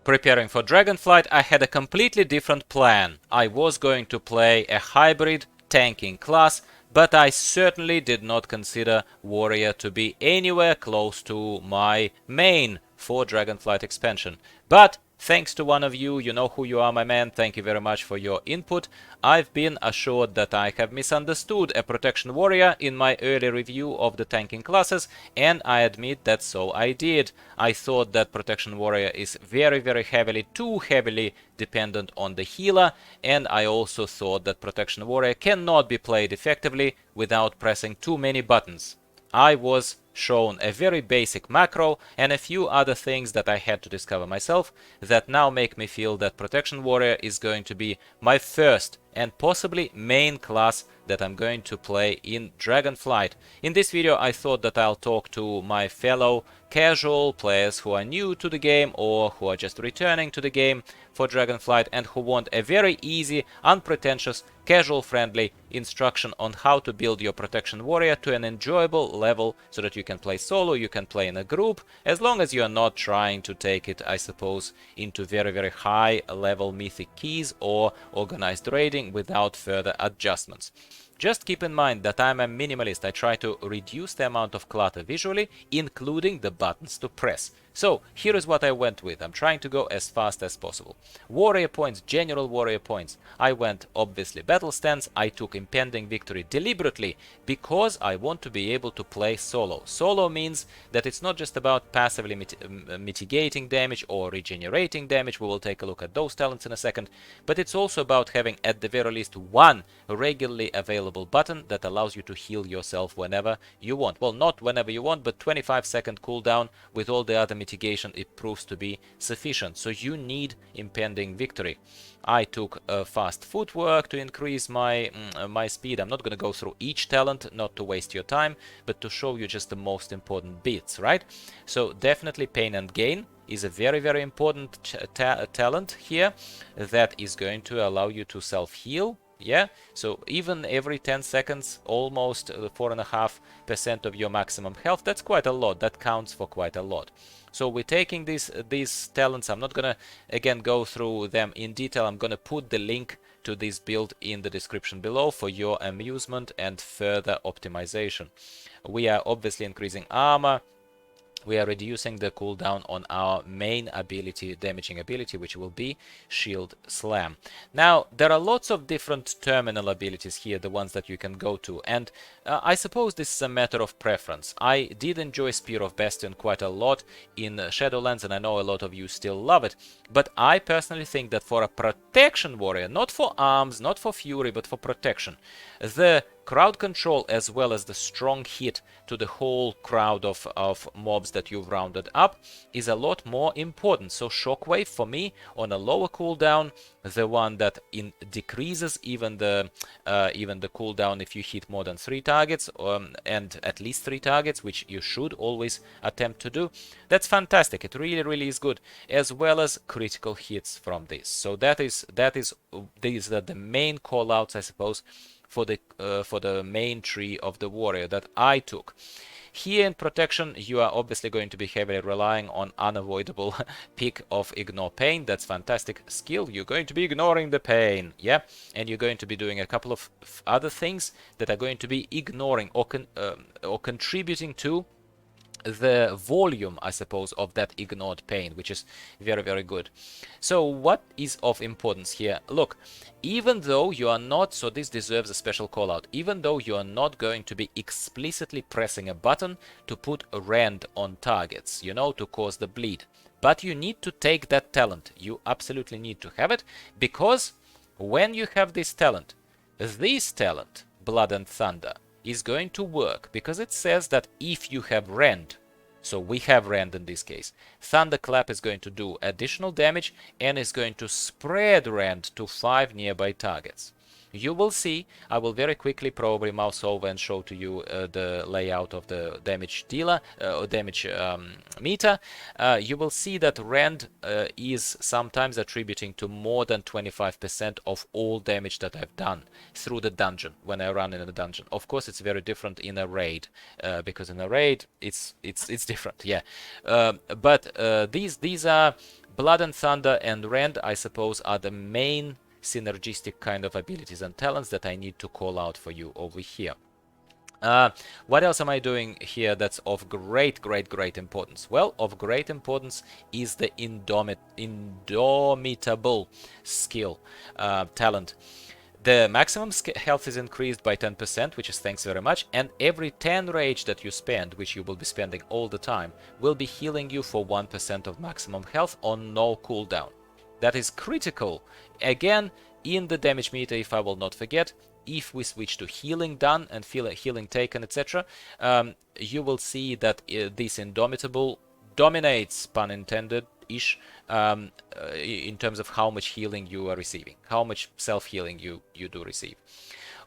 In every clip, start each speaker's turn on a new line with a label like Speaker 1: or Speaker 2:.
Speaker 1: Preparing for Dragonflight, I had a completely different plan. I was going to play a hybrid tanking class, but I certainly did not consider Warrior to be anywhere close to my main for Dragonflight expansion. But thanks to one of you, you know who you are, my man, thank you very much for your input. I've been assured that I have misunderstood a Protection Warrior in my early review of the tanking classes, and I admit that so I did. I thought that Protection Warrior is very heavily, too heavily dependent on the healer, and I also thought that Protection Warrior cannot be played effectively without pressing too many buttons. I was shown a very basic macro and a few other things that I had to discover myself that now make me feel that Protection Warrior is going to be my first and possibly main class that I'm going to play in Dragonflight. In this video I thought that I'll talk to my fellow casual players who are new to the game or who are just returning to the game for Dragonflight and who want a very easy, unpretentious, casual-friendly instruction on how to build your Protection Warrior to an enjoyable level so that you can play solo, you can play in a group, as long as you are not trying to take it, I suppose, into very high level mythic keys or organized raiding without further adjustments. Just keep in mind that I'm a minimalist. I try to reduce the amount of clutter visually, including the buttons to press. So here is what I went with. I'm trying to go as fast as possible. Warrior points, general warrior points. I went obviously battle stance. I took impending victory deliberately because I want to be able to play solo. Solo means that it's not just about passively mitigating damage or regenerating damage. We will take a look at those talents in a second. But it's also about having at the very least one regularly available button that allows you to heal yourself whenever you want. Well, not whenever you want, but 25-second cooldown with all the other mitigation, it proves to be sufficient. So you need impending victory. I took fast footwork to increase my speed. I'm not going to go through each talent, not to waste your time, but to show you just the most important bits, right? So definitely pain and gain is a very important talent here that is going to allow you to self-heal. Yeah, so even every 10 seconds, almost 4.5% of your maximum health, that's quite a lot. That counts for quite a lot. So we're taking these talents. I'm not gonna again go through them in detail. I'm gonna put the link to this build in the description below for your amusement and further optimization. We are obviously increasing armor. We are reducing the cooldown on our main ability, damaging ability, which will be Shield Slam. Now, there are lots of different terminal abilities here, the ones that you can go to, and I suppose this is a matter of preference. I did enjoy Spear of Bastion quite a lot in Shadowlands, and I know a lot of you still love it, but I personally think that for a Protection Warrior, not for arms, not for Fury, but for protection, the crowd control as well as the strong hit to the whole crowd of mobs that you've rounded up is a lot more important. So Shockwave for me on a lower cooldown, the one that decreases even the cooldown if you hit more than 3 targets and at least 3 targets, which you should always attempt to do. That's fantastic. It really is good, as well as critical hits from this. So these are the main callouts, I suppose, for the main tree of the warrior that I took. Here in protection, you are obviously going to be heavily relying on unavoidable pick of ignore pain. That's fantastic skill. You're going to be ignoring the pain, yeah, and you're going to be doing a couple of other things that are going to be ignoring or contributing to the volume, I suppose, of that ignored pain, which is very good. So what is of importance here? Look, even though you are not, so this deserves a special call out, even though you are not going to be explicitly pressing a button to put a rend on targets, you know, to cause the bleed, but you need to take that talent. You absolutely need to have it, because when you have this talent, Blood and Thunder, is going to work, because it says that if you have rend, so we have rend in this case, Thunderclap is going to do additional damage and is going to spread rend to 5 nearby targets. You will see, I will very quickly probably mouse over and show to you the layout of the damage dealer or damage meter. You will see that rend is sometimes attributing to more than 25% of all damage that I've done through the dungeon when I run in a dungeon. Of course, it's very different in a raid because in a raid it's different, yeah. But these are Blood and Thunder and Rend, I suppose, are the main synergistic kind of abilities and talents that I need to call out for you over here. What else am I doing here that's of great importance? Well, of great importance is the indomitable skill talent. The maximum health is increased by 10%, which is thanks very much, and every 10 rage that you spend, which you will be spending all the time, will be healing you for 1% of maximum health on no cooldown. That is critical. Again, in the damage meter, if I will not forget, if we switch to healing done and healing taken, etc., you will see that this indomitable dominates, pun intended, ish, in terms of how much healing you are receiving, how much self-healing you do receive.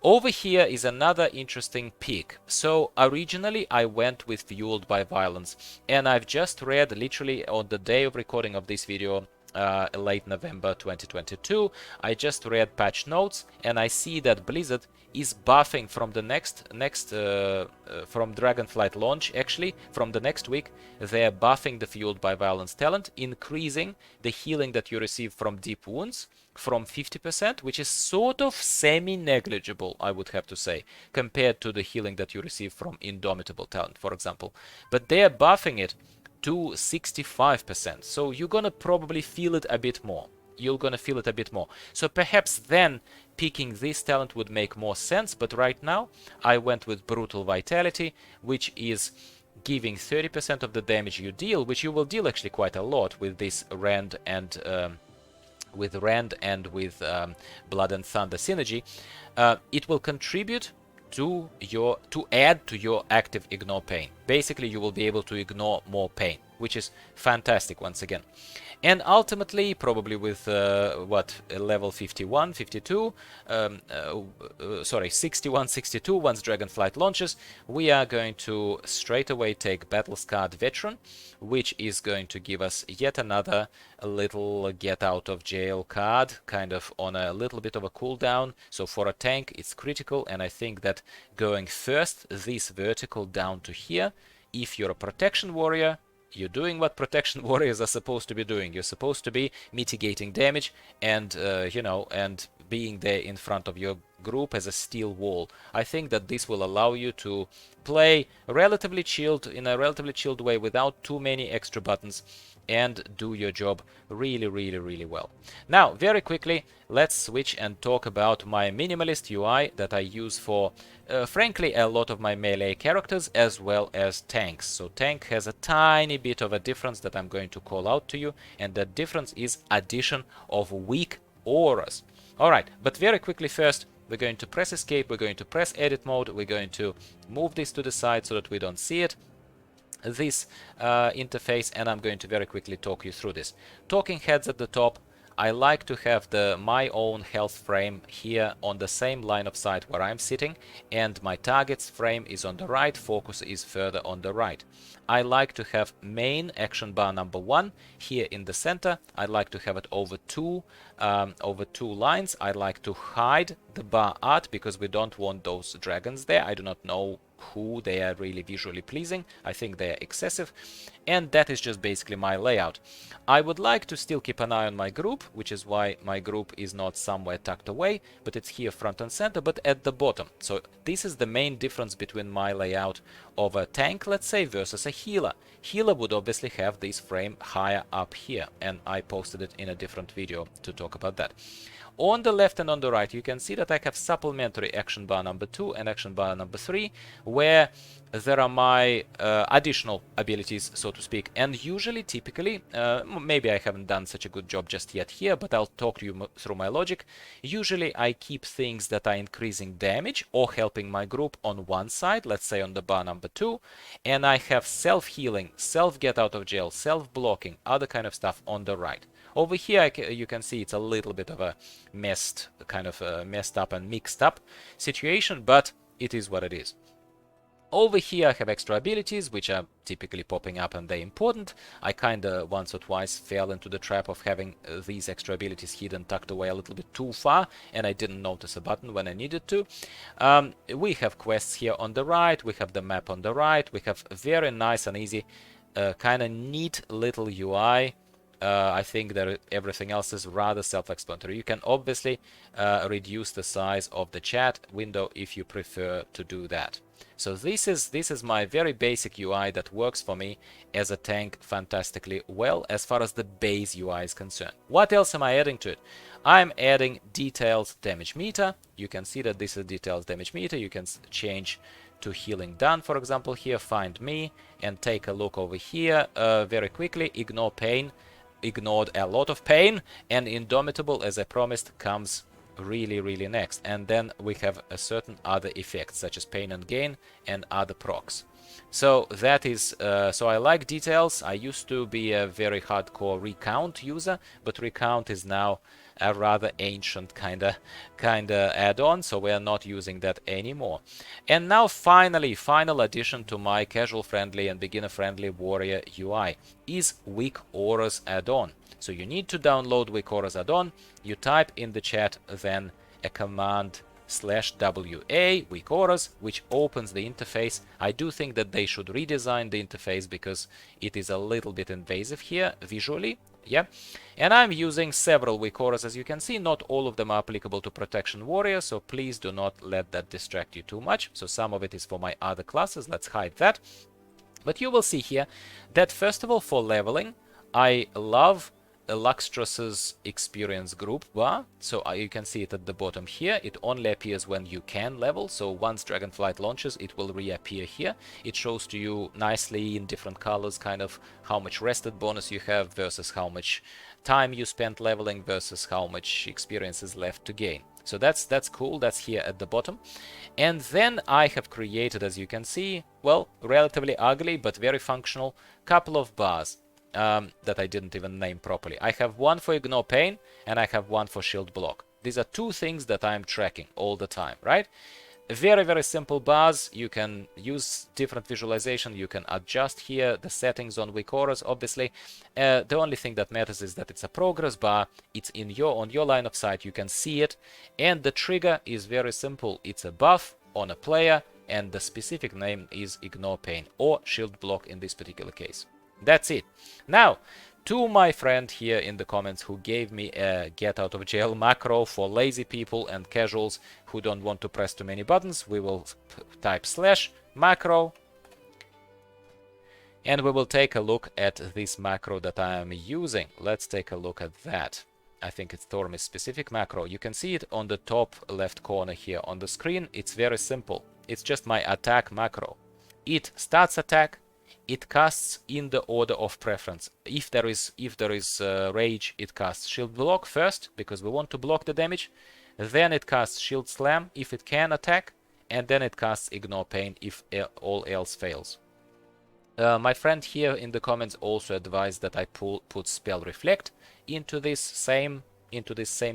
Speaker 1: Over here is another interesting pick. So originally I went with Fueled by Violence, and I've just read literally on the day of recording of this video, late November 2022, I just read patch notes and I see that Blizzard is buffing from the next from Dragonflight launch, actually from the next week. They're buffing the Fueled by Violence talent, increasing the healing that you receive from deep wounds from 50%, which is sort of semi-negligible, I would have to say, compared to the healing that you receive from Indomitable talent, for example. But they're buffing it to 65%, so you're gonna probably feel it a bit more. So perhaps then picking this talent would make more sense, but right now I went with Brutal Vitality, which is giving 30% of the damage you deal, which you will deal actually quite a lot with this Rend and with Blood and Thunder synergy. It will contribute to add to your active ignore pain. Basically, you will be able to ignore more pain, which is fantastic once again. And ultimately, probably with level 51, 52, 61, 62, once Dragonflight launches, we are going to straight away take Battle Scarred Veteran, which is going to give us yet another little get out of jail card, kind of on a little bit of a cooldown. So for a tank, it's critical, and I think that going first this vertical down to here, if you're a protection warrior, you're doing what protection warriors are supposed to be doing. You're supposed to be mitigating damage and and being there in front of your group as a steel wall. I think that this will allow you to play relatively chilled, in a relatively chilled way, without too many extra buttons, and do your job really well. Now, very quickly, let's switch and talk about my minimalist UI that I use for frankly a lot of my melee characters as well as tanks. So tank has a tiny bit of a difference that I'm going to call out to you, and that difference is addition of weak auras. Alright, but very quickly first, we're going to press escape, we're going to press edit mode, we're going to move this to the side so that we don't see it, this interface, and I'm going to very quickly talk you through this. Talking heads at the top. I like to have my own health frame here on the same line of sight where I'm sitting, and my target's frame is on the right, focus is further on the right. I like to have main action bar number 1 here in the center. I like to have it over two lines. I like to hide the bar art because we don't want those dragons there. I do not know who they are really visually pleasing. I think they are excessive, and that is just basically my layout. I would like to still keep an eye on my group, which is why my group is not somewhere tucked away, but it's here front and center, but at the bottom. So this is the main difference between my layout of a tank, let's say, versus a healer. Healer would obviously have this frame higher up here, and I posted it in a different video to talk about that. On the left and on the right, you can see that I have supplementary action bar number 2 and action bar number 3, where there are my additional abilities, so to speak. And usually, typically, maybe I haven't done such a good job just yet here, but I'll talk to you through my logic. Usually, I keep things that are increasing damage or helping my group on one side, let's say on the bar number number 2, and I have self-healing, self-get out of jail, self-blocking, other kind of stuff on the right. Over here, you can see it's a little bit of a messed up and mixed up situation, but it is what it is. Over here I have extra abilities, which are typically popping up and they're important. I kinda once or twice fell into the trap of having these extra abilities hidden, tucked away a little bit too far, and I didn't notice a button when I needed to. We have quests here on the right, we have the map on the right, we have very nice and easy, kinda neat little UI. I think that everything else is rather self-explanatory. You can obviously reduce the size of the chat window if you prefer to do that. So this is my very basic UI that works for me as a tank fantastically well as far as the base UI is concerned. What else am I adding to it? I'm adding detailed damage meter. You can see that this is detailed damage meter. You can change to healing done, for example, here, find me, and take a look over here very quickly. Ignore pain. Ignored a lot of pain, and Indomitable, as I promised, comes really next. And then we have a certain other effects such as pain and gain and other procs. So that is so I like details. I used to be a very hardcore recount user, but recount is now a rather ancient kinda add-on, so we are not using that anymore. And now finally, final addition to my casual friendly and beginner friendly warrior UI is Weak Auras add-on. So you need to download Weak Auras add-on. You type in the chat then a command /WA Weak Auras, which opens the interface. I do think that they should redesign the interface because it is a little bit invasive here visually. Yeah, and I'm using several Weak Auras, as you can see. Not all of them are applicable to Protection Warrior, so please do not let that distract you too much. So some of it is for my other classes. Let's hide that. But you will see here that first of all, for leveling, I love Luxtras's experience group bar. So you can see it at the bottom here. It only appears when you can level. So once Dragonflight launches, it will reappear here. It shows to you nicely in different colors kind of how much rested bonus you have versus how much time you spent leveling versus how much experience is left to gain. So that's cool. That's here at the bottom. And then I have created, as you can see, well, relatively ugly but very functional couple of bars that I didn't even name properly. I have one for Ignore Pain and I have one for Shield Block. These are two things that I'm tracking all the time, right? Very simple bars. You can use different visualization. You can adjust here the settings on Weak Auras, obviously. The only thing that matters is that it's a progress bar. It's on your line of sight. You can see it. And the trigger is very simple. It's a buff on a player and the specific name is Ignore Pain or Shield Block in this particular case. That's it. Now, to my friend here in the comments who gave me a get out of jail macro for lazy people and casuals who don't want to press too many buttons, we will type /macro and we will take a look at this macro that I am using. Let's take a look at that. I think it's Storm's specific macro. You can see it on the top left corner here on the screen. It's very simple. It's just my attack macro. It starts attack. It casts in the order of preference. If there is rage, it casts Shield Block first because we want to block the damage. Then it casts Shield Slam if it can attack, and then it casts Ignore Pain if all else fails. My friend here in the comments also advised that I put Spell Reflect into this same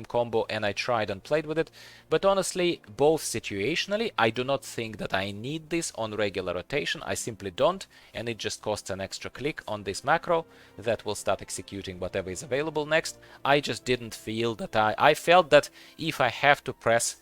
Speaker 1: combo, and I tried and played with it, but honestly, both situationally, I do not think that I need this on regular rotation. I simply don't, and it just costs an extra click on this macro that will start executing whatever is available next. I just didn't feel that I felt that if I have to press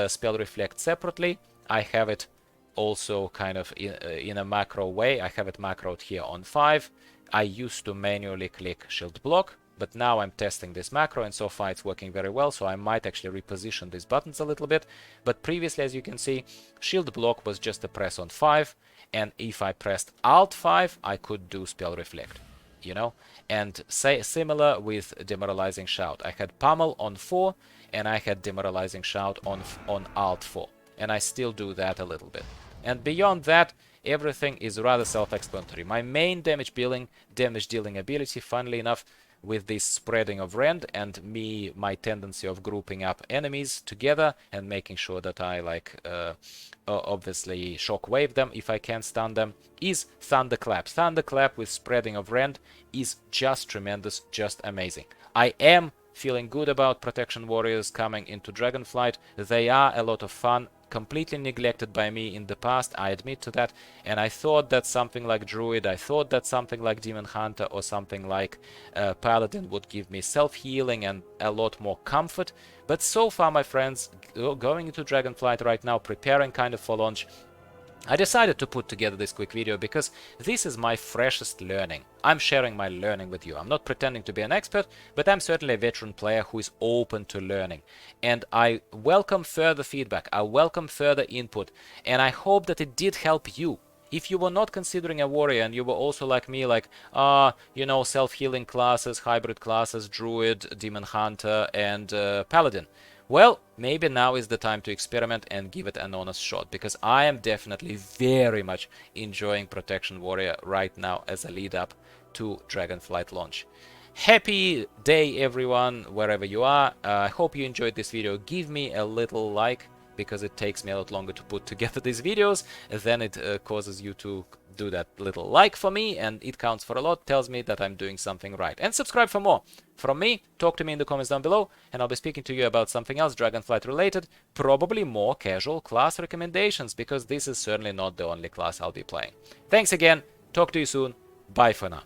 Speaker 1: Spell Reflect separately, I have it also kind of in a macro way. I have it macroed here on 5. I used to manually click Shield Block, but now I'm testing this macro and so far it's working very well, so I might actually reposition these buttons a little bit. But previously, as you can see, Shield Block was just a press on 5, and if I pressed Alt 5, I could do Spell Reflect, you know? And say similar with Demoralizing Shout. I had Pummel on 4 and I had Demoralizing Shout on Alt 4, and I still do that a little bit. And beyond that, everything is rather self-explanatory. My main damage dealing ability, funnily enough, with this spreading of rend and my tendency of grouping up enemies together and making sure that I obviously shockwave them if I can stun them, is Thunderclap. Thunderclap with spreading of rend is just tremendous, just amazing. I am feeling good about Protection Warriors coming into Dragonflight. They are a lot of fun, completely neglected by me in the past, I admit to that, and I thought that something like Druid, I thought that something like Demon Hunter or something like Paladin would give me self-healing and a lot more comfort, but so far, my friends, going into Dragonflight right now, preparing kind of for launch, I decided to put together this quick video because this is my freshest learning. I'm sharing my learning with you. I'm not pretending to be an expert, but I'm certainly a veteran player who is open to learning. And I welcome further feedback, I welcome further input, and I hope that it did help you. If you were not considering a warrior and you were also like me, like, you know, self-healing classes, hybrid classes, druid, demon hunter, and paladin, well, maybe now is the time to experiment and give it an honest shot, because I am definitely very much enjoying Protection Warrior right now as a lead up to Dragonflight launch. Happy day, everyone, wherever you are. I hope you enjoyed this video. Give me a little like, because it takes me a lot longer to put together these videos, and then it causes you to do that little like for me, and it counts for a lot, tells me that I'm doing something right. And subscribe for more from me. Talk to me in the comments down below, and I'll be speaking to you about something else Dragonflight related, probably more casual class recommendations, because this is certainly not the only class I'll be playing. Thanks again, talk to you soon, bye for now.